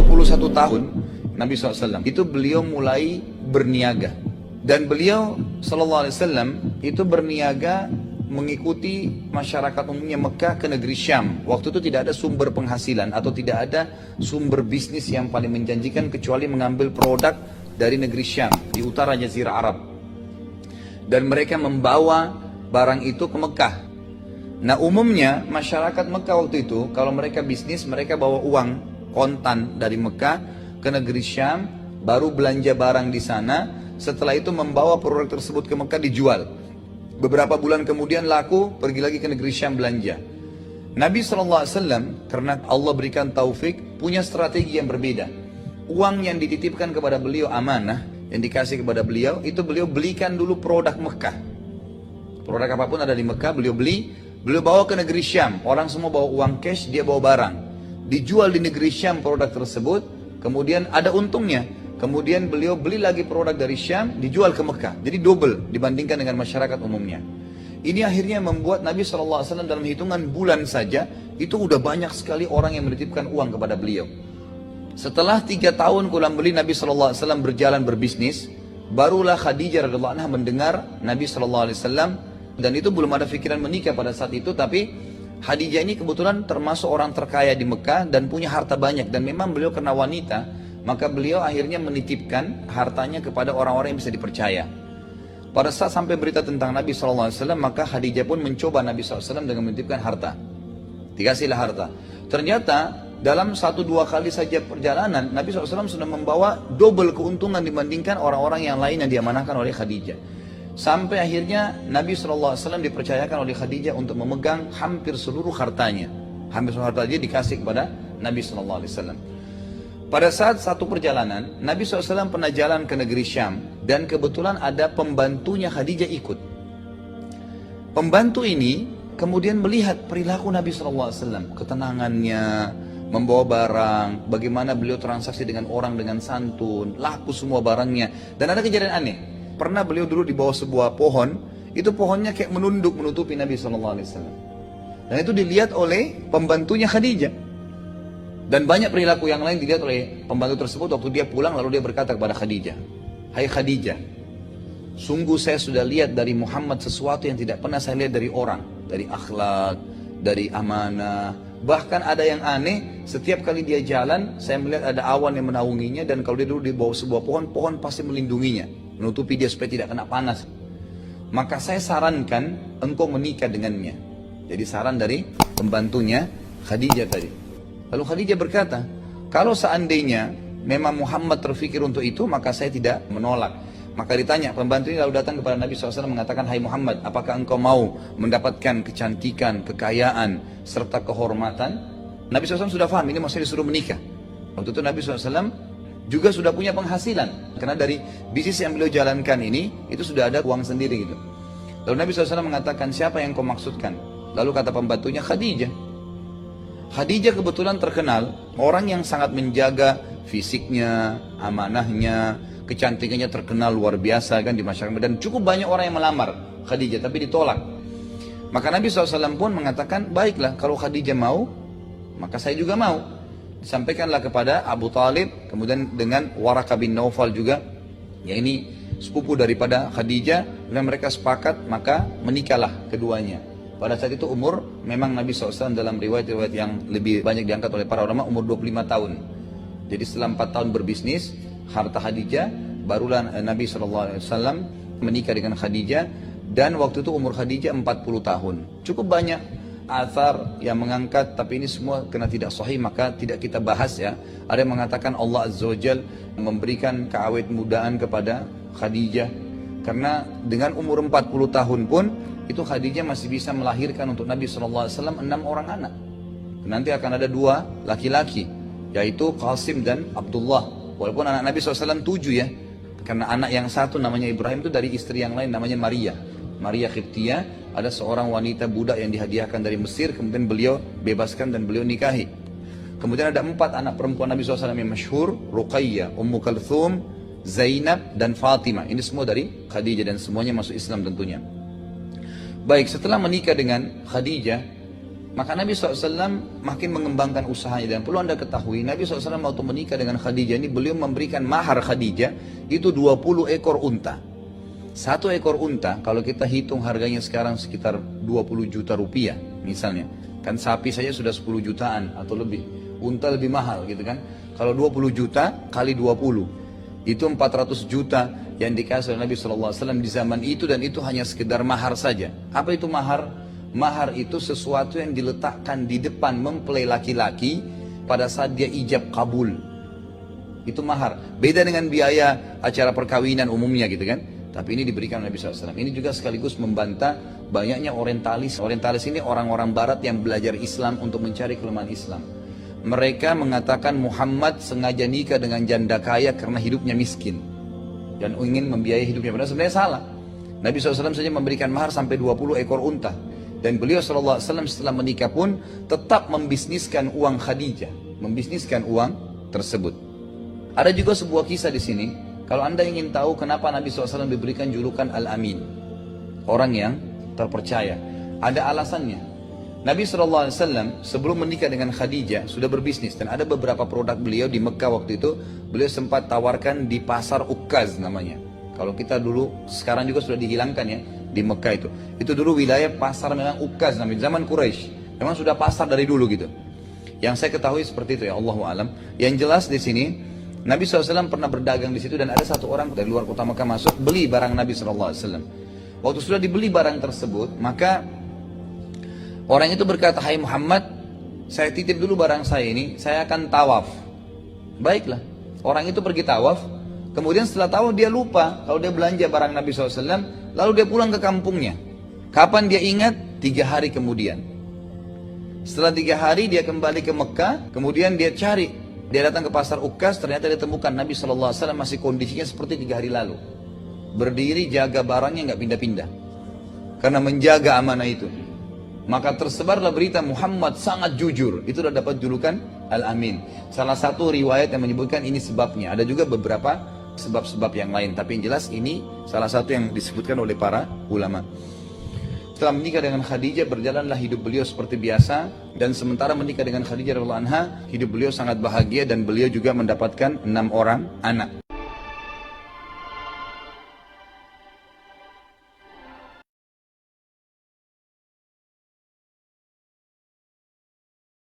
21 tahun Nabi SAW itu beliau mulai berniaga. Dan beliau SAW itu berniaga mengikuti masyarakat umumnya Mekah ke negeri Syam. Waktu itu tidak ada sumber penghasilan atau tidak ada sumber bisnis yang paling menjanjikan kecuali mengambil produk dari negeri Syam di utara Jazirah Arab. Dan mereka membawa barang itu ke Mekah. Nah umumnya masyarakat Mekah waktu itu kalau mereka bisnis mereka bawa uang kontan dari Mekah ke negeri Syam, baru belanja barang di sana. Setelah itu membawa produk tersebut ke Mekah dijual. Beberapa bulan kemudian laku, pergi lagi ke negeri Syam belanja. Nabi SAW karena Allah berikan taufik punya strategi yang berbeda. Uang yang dititipkan kepada beliau amanah yang dikasih kepada beliau itu beliau belikan dulu produk Mekah. Produk apapun ada di Mekah beliau beli, beliau bawa ke negeri Syam. Orang semua bawa uang cash, dia bawa barang. Dijual di negeri Syam produk tersebut, kemudian ada untungnya. Kemudian beliau beli lagi produk dari Syam, dijual ke Mekah. Jadi double dibandingkan dengan masyarakat umumnya. Ini akhirnya membuat Nabi SAW dalam hitungan bulan saja, itu udah banyak sekali orang yang menitipkan uang kepada beliau. Setelah 3 tahun kurang lebih Nabi SAW berjalan berbisnis, barulah Khadijah radhiyallahu anha mendengar Nabi SAW, dan itu belum ada pikiran menikah pada saat itu, tapi Khadijah ini kebetulan termasuk orang terkaya di Mekah dan punya harta banyak, dan memang beliau karena wanita, maka beliau akhirnya menitipkan hartanya kepada orang-orang yang bisa dipercaya. Pada saat sampai berita tentang Nabi SAW, maka Khadijah pun mencoba Nabi SAW dengan menitipkan harta. Dikasihlah harta. Ternyata dalam 1-2 kali saja perjalanan, Nabi SAW sudah membawa double keuntungan dibandingkan orang-orang yang lain yang diamanahkan oleh Khadijah. Sampai akhirnya Nabi SAW dipercayakan oleh Khadijah untuk memegang hampir seluruh hartanya. Hampir seluruh hartanya dikasih kepada Nabi SAW. Pada saat satu perjalanan, Nabi SAW pernah jalan ke negeri Syam dan kebetulan ada pembantunya Khadijah ikut. Pembantu ini kemudian melihat perilaku Nabi SAW, ketenangannya, membawa barang, bagaimana beliau transaksi dengan orang dengan santun, laku semua barangnya. Dan ada kejadian aneh, pernah beliau dulu di bawah sebuah pohon, itu pohonnya kayak menunduk menutupi Nabi SAW. Dan itu dilihat oleh pembantunya Khadijah. Dan banyak perilaku yang lain dilihat oleh pembantu tersebut waktu dia pulang, lalu dia berkata kepada Khadijah, "Hai Khadijah, sungguh saya sudah lihat dari Muhammad sesuatu yang tidak pernah saya lihat dari orang, dari akhlak, dari amanah. Bahkan ada yang aneh, setiap kali dia jalan, saya melihat ada awan yang menaunginya, dan kalau dia dulu di bawah sebuah pohon, pohon pasti melindunginya, menutupi dia supaya tidak kena panas. Maka saya sarankan engkau menikah dengannya." Jadi saran dari pembantunya Khadijah tadi. Lalu Khadijah berkata, "Kalau seandainya memang Muhammad terfikir untuk itu, maka saya tidak menolak." Maka ditanya, pembantu ini lalu datang kepada Nabi SAW mengatakan, "Hai Muhammad, apakah engkau mau mendapatkan kecantikan, kekayaan, serta kehormatan?" Nabi SAW sudah paham, ini maksudnya disuruh menikah. Waktu itu Nabi SAW juga sudah punya penghasilan. Karena dari bisnis yang beliau jalankan ini, itu sudah ada uang sendiri gitu. Lalu Nabi SAW mengatakan, "Siapa yang kau maksudkan?" Lalu kata pembantunya, "Khadijah." Khadijah kebetulan terkenal orang yang sangat menjaga fisiknya, amanahnya, kecantikannya terkenal luar biasa kan di masyarakat, dan cukup banyak orang yang melamar Khadijah tapi ditolak. Maka Nabi SAW pun mengatakan, "Baiklah, kalau Khadijah mau, maka saya juga mau." Disampaikanlah kepada Abu Talib, kemudian dengan Waraqah bin Naufal juga, ya ini sepupu daripada Khadijah, dan mereka sepakat, maka menikahlah keduanya. Pada saat itu umur, memang Nabi SAW dalam riwayat-riwayat yang lebih banyak diangkat oleh para ulama, umur 25 tahun. Jadi setelah 4 tahun berbisnis, harta Khadijah, barulah Nabi SAW menikah dengan Khadijah, dan waktu itu umur Khadijah 40 tahun. Cukup banyak athar yang mengangkat, tapi ini semua karena tidak sahih, maka tidak kita bahas ya. Ada yang mengatakan Allah Azza wa Jal memberikan keawet mudaan kepada Khadijah, karena dengan umur 40 tahun pun, itu Khadijah masih bisa melahirkan untuk Nabi SAW 6 orang anak. Nanti akan ada 2 laki-laki, yaitu Qasim dan Abdullah. Walaupun anak Nabi SAW 7 ya, karena anak yang satu namanya Ibrahim itu dari istri yang lain namanya Maria. Maria Qibtiyah, ada seorang wanita budak yang dihadiahkan dari Mesir, kemudian beliau bebaskan dan beliau nikahi. Kemudian ada 4 anak perempuan Nabi SAW yang masyhur, Ruqayyah, Ummu Kalthum, Zainab, dan Fatimah. Ini semua dari Khadijah dan semuanya masuk Islam tentunya. Baik, setelah menikah dengan Khadijah, Maka Nabi SAW makin mengembangkan usahanya. Dan perlu anda ketahui, Nabi SAW waktu menikah dengan Khadijah ini, beliau memberikan mahar Khadijah itu 20 ekor unta. Satu ekor unta, kalau kita hitung harganya sekarang sekitar 20 juta rupiah misalnya. Kan sapi saja sudah 10 jutaan atau lebih. Unta lebih mahal gitu kan. Kalau 20 juta kali 20, itu 400 juta yang dikasih oleh Nabi SAW di zaman itu. Dan itu hanya sekedar mahar saja. Apa itu mahar? Mahar itu sesuatu yang diletakkan di depan mempelai laki-laki pada saat dia ijab kabul. Itu mahar. Beda dengan biaya acara perkawinan umumnya gitu kan. Tapi ini diberikan oleh Nabi SAW. Ini juga sekaligus membantah banyaknya orientalis. Orientalis ini orang-orang barat yang belajar Islam untuk mencari kelemahan Islam. Mereka mengatakan Muhammad sengaja nikah dengan janda kaya karena hidupnya miskin. Dan ingin membiayai hidupnya. Padahal sebenarnya salah. Nabi SAW saja memberikan mahar sampai 20 ekor unta. Dan beliau SAW setelah menikah pun tetap membisniskan uang Khadijah, membisniskan uang tersebut. Ada juga sebuah kisah di sini. Kalau anda ingin tahu kenapa Nabi SAW diberikan julukan Al-Amin, orang yang terpercaya, ada alasannya. Nabi SAW sebelum menikah dengan Khadijah sudah berbisnis. Dan ada beberapa produk beliau di Mekah waktu itu, beliau sempat tawarkan di pasar Ukaz namanya. Kalau kita dulu, sekarang juga sudah dihilangkan ya, di Mekah itu. Itu dulu wilayah pasar memang Ukaz namanya, zaman Quraisy. Memang sudah pasar dari dulu gitu. Yang saya ketahui seperti itu ya, Allahu alam. Yang jelas di sini, Nabi SAW pernah berdagang di situ dan ada satu orang dari luar kota Mekah masuk beli barang Nabi SAW. Waktu sudah dibeli barang tersebut, maka orang itu berkata, "Hai Muhammad, saya titip dulu barang saya ini, saya akan tawaf." Baiklah, orang itu pergi tawaf. Kemudian setelah tawaf dia lupa kalau dia belanja barang Nabi SAW, lalu dia pulang ke kampungnya. Kapan dia ingat? 3 hari kemudian. Setelah 3 hari dia kembali ke Mekah, kemudian dia cari. Dia datang ke pasar Ukaz, ternyata dia temukan Nabi SAW masih kondisinya seperti 3 hari lalu. Berdiri jaga barangnya nggak pindah-pindah. Karena menjaga amanah itu. Maka tersebarlah berita Muhammad sangat jujur. Itu sudah dapat julukan Al-Amin. Salah satu riwayat yang menyebutkan ini sebabnya. Ada juga beberapa sebab-sebab yang lain. Tapi yang jelas ini salah satu yang disebutkan oleh para ulama. Setelah menikah dengan Khadijah, berjalanlah hidup beliau seperti biasa. Dan sementara menikah dengan Khadijah radhiyallahu anha, hidup beliau sangat bahagia dan beliau juga mendapatkan 6 orang anak.